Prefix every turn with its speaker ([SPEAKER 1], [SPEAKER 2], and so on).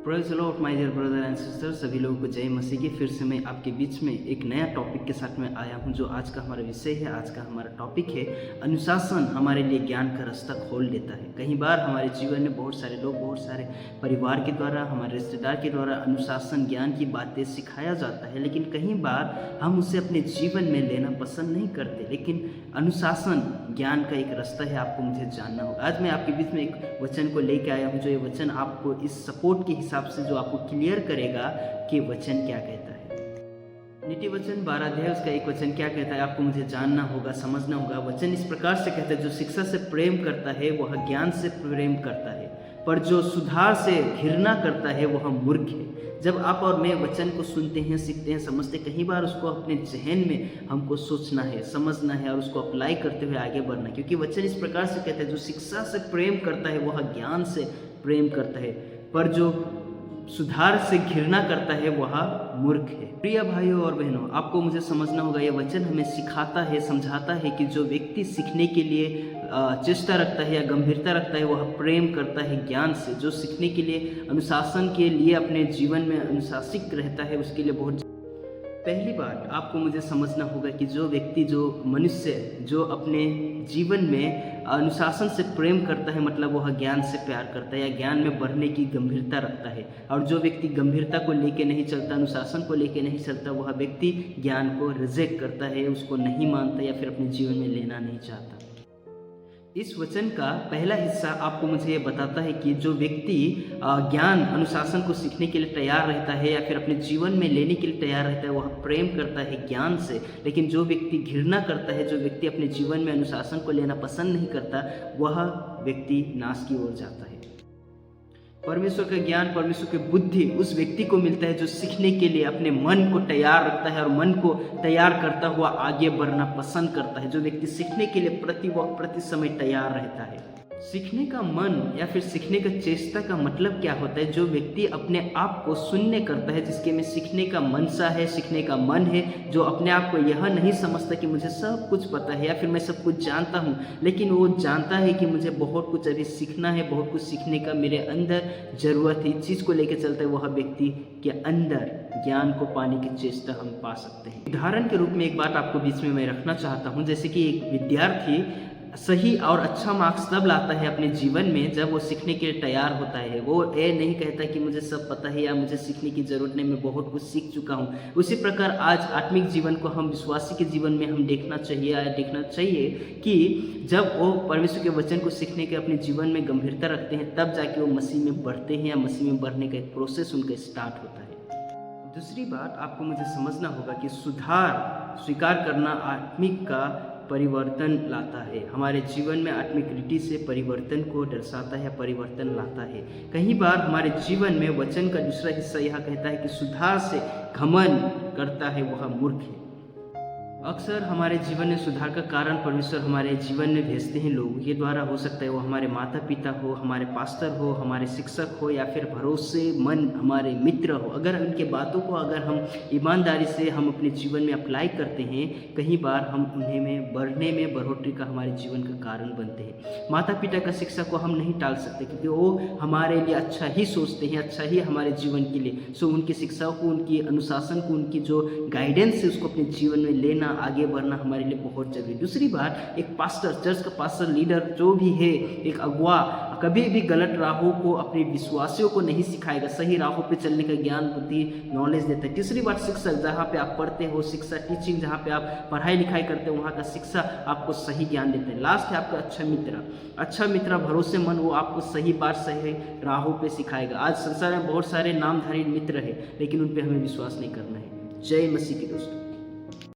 [SPEAKER 1] Praise the lord my dear brother and sister, सभी लोगों को जय मसीह की। फिर से मैं आपके बीच में एक नया टॉपिक के साथ में आया हूं, जो आज का हमारा विषय है। आज का हमारा टॉपिक है अनुशासन हमारे लिए ज्ञान का रास्ता खोल देता है। कई बार हमारे जीवन में बहुत सारे लोग, बहुत सारे परिवार के द्वारा, हमारे रिश्तेदार के द्वारा अनुशासन ज्ञान की बातें सिखाया जाता है, लेकिन कई बार हम उसे अपने जीवन में लेना पसंद नहीं करते। लेकिन अनुशासन ज्ञान का एक रास्ता है, आपको मुझे जानना होगा। आज मैं आपके बीच में एक वचन को लेकर आया हूँ, जो ये वचन आपको इस सपोर्ट के हिसाब से जो आपको क्लियर करेगा कि वचन क्या कहता है। नीति वचन 12 अध्याय उसका एक वचन क्या कहता है, आपको मुझे जानना होगा, समझना होगा। वचन इस प्रकार से कहता है, जो शिक्षा से प्रेम करता है वह ज्ञान से प्रेम करता है, पर जो सुधार से घृणा करता है वह मूर्ख है। जब आप और मैं वचन को सुनते हैं, सीखते हैं, समझते, कई बार उसको अपने जहन में हमको सोचना है, समझना है और उसको अप्लाई करते हुए आगे बढ़ना, क्योंकि वचन इस प्रकार से कहता है, जो शिक्षा से प्रेम करता है वह ज्ञान से प्रेम करता है, पर जो सुधार से घृणा करता है वह मूर्ख है। प्रिय भाइयों और बहनों, आपको मुझे समझना होगा, यह वचन हमें सिखाता है, समझाता है कि जो व्यक्ति सीखने के लिए चेष्टा रखता है या गंभीरता रखता है वह प्रेम करता है ज्ञान से। जो सीखने के लिए, अनुशासन के लिए अपने जीवन में अनुशासित रहता है, उसके लिए बहुत। पहली बात आपको मुझे समझना होगा कि जो व्यक्ति, जो मनुष्य जो अपने जीवन में अनुशासन से प्रेम करता है, मतलब वह ज्ञान से प्यार करता है या ज्ञान में बढ़ने की गंभीरता रखता है। और जो व्यक्ति गंभीरता को लेके नहीं चलता, अनुशासन को लेके नहीं चलता, वह व्यक्ति ज्ञान को रिजेक्ट करता है, उसको नहीं मानता या फिर अपने जीवन में लेना नहीं चाहता। इस वचन का पहला हिस्सा आपको मुझे ये बताता है कि जो व्यक्ति ज्ञान, अनुशासन को सीखने के लिए तैयार रहता है या फिर अपने जीवन में लेने के लिए तैयार रहता है, वह प्रेम करता है ज्ञान से। लेकिन जो व्यक्ति घृणा करता है, जो व्यक्ति अपने जीवन में अनुशासन को लेना पसंद नहीं करता, वह व्यक्ति नाश की ओर जाता है। परमेश्वर का ज्ञान, परमेश्वर की बुद्धि उस व्यक्ति को मिलता है जो सीखने के लिए अपने मन को तैयार रखता है और मन को तैयार करता हुआ आगे बढ़ना पसंद करता है। जो व्यक्ति सीखने के लिए प्रति वक्त, प्रति समय तैयार रहता है। सीखने का मन या फिर सीखने का चेष्टा का मतलब क्या होता है? जो व्यक्ति अपने आप को शून्य करता है, जिसके में सीखने का मनसा है, सीखने का मन है, जो अपने आप को यह नहीं समझता कि मुझे सब कुछ पता है या फिर मैं सब कुछ जानता हूँ, लेकिन वो जानता है कि मुझे बहुत कुछ अभी सीखना है, बहुत कुछ सीखने का मेरे अंदर ज़रूरत है। इस चीज़ को लेकर चलता है, वह व्यक्ति के अंदर ज्ञान को पाने की चेष्टा हम पा सकते हैं। उदाहरण के रूप में एक बात आपको बीच में मैं रखना चाहता हूँ, जैसे कि एक विद्यार्थी सही और अच्छा मार्क्स तब लाता है अपने जीवन में जब वो सीखने के लिए तैयार होता है। वो ये नहीं कहता कि मुझे सब पता है या मुझे सीखने की ज़रूरत नहीं, मैं बहुत कुछ सीख चुका हूँ। उसी प्रकार आज आत्मिक जीवन को हम, विश्वासी के जीवन में हम देखना चाहिए कि जब वो परमेश्वर के वचन को सीखने के अपने जीवन में गंभीरता रखते हैं, तब जाके वो मसीह में बढ़ते हैं या मसीह में बढ़ने का एक प्रोसेस उनका स्टार्ट होता है। दूसरी बात आपको मुझे समझना होगा कि सुधार स्वीकार करना आत्मिक का परिवर्तन लाता है। हमारे जीवन में आत्मिक रीति से परिवर्तन को दर्शाता है, परिवर्तन लाता है। कई बार हमारे जीवन में वचन का दूसरा हिस्सा यह कहता है कि सुधार से घमंड करता है वह मूर्ख है। अक्सर हमारे जीवन में सुधार का कारण परमेश्वर हमारे जीवन में भेजते हैं लोग। ये द्वारा हो सकता है वो हमारे माता पिता हो, हमारे पास्टर हो, हमारे शिक्षक हो या फिर भरोसेमंद हमारे मित्र हो। अगर उनके बातों को अगर हम ईमानदारी से हम अपने जीवन में अप्लाई करते हैं, कई बार हम उन्हें में बढ़ने में, बढ़ोतरी का हमारे जीवन का कारण बनते हैं। माता पिता का शिक्षा को हम नहीं टाल सकते, क्योंकि वो हमारे लिए अच्छा ही सोचते हैं, अच्छा ही हमारे जीवन के लिए। सो उनकी शिक्षाओं को, उनकी अनुशासन को, उनकी जो गाइडेंस है उसको अपने जीवन में लेना, आगे बढ़ना हमारे लिए बहुत जरूरी। दूसरी बात, एक पास्टर, चर्च का पास्टर, लीडर जो भी है, एक अगुआ कभी भी गलत राहों को अपने विश्वासियों को नहीं सिखाएगा, सही राहों पे चलने का ज्ञान, बुद्धि, नॉलेज देता है। तीसरी बात, शिक्षक, जहाँ पे आप पढ़ते हो, शिक्षा, टीचिंग, जहाँ पे आप पढ़ाई लिखाई करते हो, वहाँ का शिक्षा आपको सही ज्ञान देते हैं। लास्ट है आपका अच्छा मित्र। अच्छा मित्र भरोसेमंद, वो आपको सही बात, सही राहों पे सिखाएगा। आज संसार में बहुत सारे नामधारी मित्र है, लेकिन उन पर हमें विश्वास नहीं करना है। जय मसीह की दोस्तों।